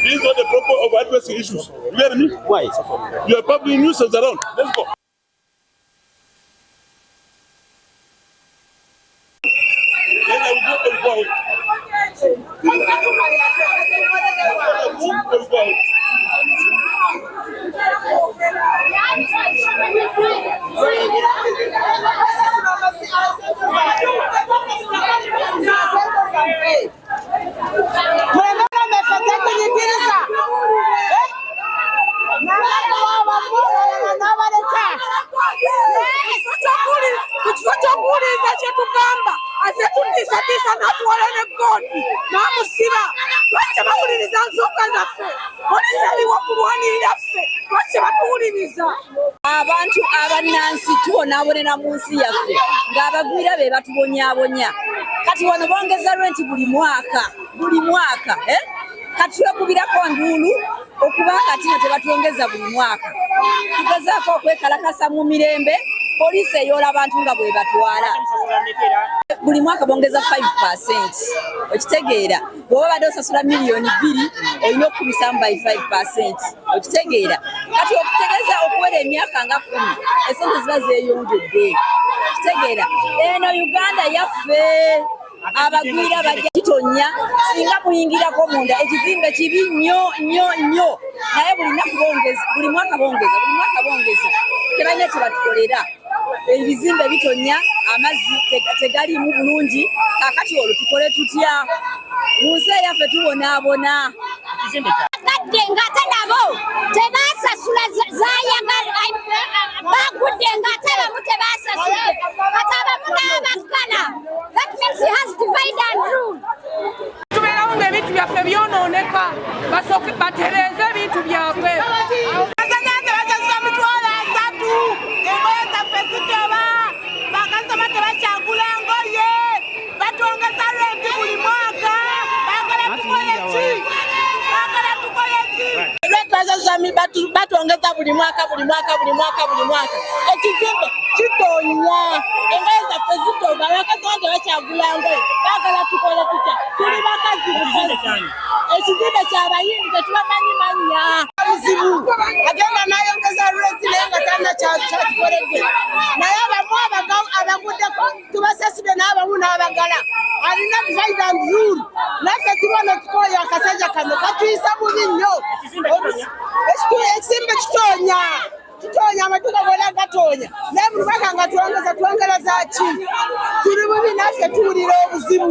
This is not the problem of addressing issues. You hear me? Why? You are public nuisance around. Let's go. Then I will go away. Abantu abannansi tubonabonera mu nsi yaffe ng'abagwira be batubonyaabonya. Kati wano bongeza renti buli mwaka kati twekubirako nduulu okuba kati nga tebatwongeza buli mwaka. Tugezaako okwekalakasa mu mirembe, poliisi eyoola abantu nga bwe batwala. Buli mwaka bongeza 5%. Okitegeera bw'oba badde osasula miliyoni 2 olina okubisamu by 5%. Okitegeera kati okutegeeza okuwera emyaka nga 10 esente ziba zeeyongedde. Okitegeera eno Uganda yaffe abagwira bajja kitonya singa muyingirako munda ekizimbe kibi nnyo naye buli mwaka bongeza tebalina kye batukolera. Ebizimbe bitonya, amazzi tegaliimu bulungi, kakati olwo tukole tutya? Mu nsi yaffe tubonaabona. Bakadde ng'ate nabo tebaasasula zaayagala bagudde ng'ate abamu tebaasasudde kati abamu n'abaggala. That means he has divide and rule. Tubeerawo ng'ebintu byaffe byonooneka basooke batereeze ebintu byabwe. Batwongeza buli mwaka. Ekizimbe kitonya, engoye zaffe zitoga, abakazi bange bakyagula ngoye, baagala tukole tutya? Tuli bakazi bukazi. Ekizimbe ky'abayimbi tetubamanyi mannya. Buzibu agenda n'ayongeza renti naye nga talina kyatukoledde. Naye abamu abaguddeko tubasasudde n'abamu n'abagala. Alina divide and rule. Naffe tubona tukooya akasajja kano katuyisa bubi nnyo. Ekizimbe kitonya amaduuka gonna gatonya naye buli mwaka nga twongereza ki? Tuli bubi naffe tuwulira obuzibu.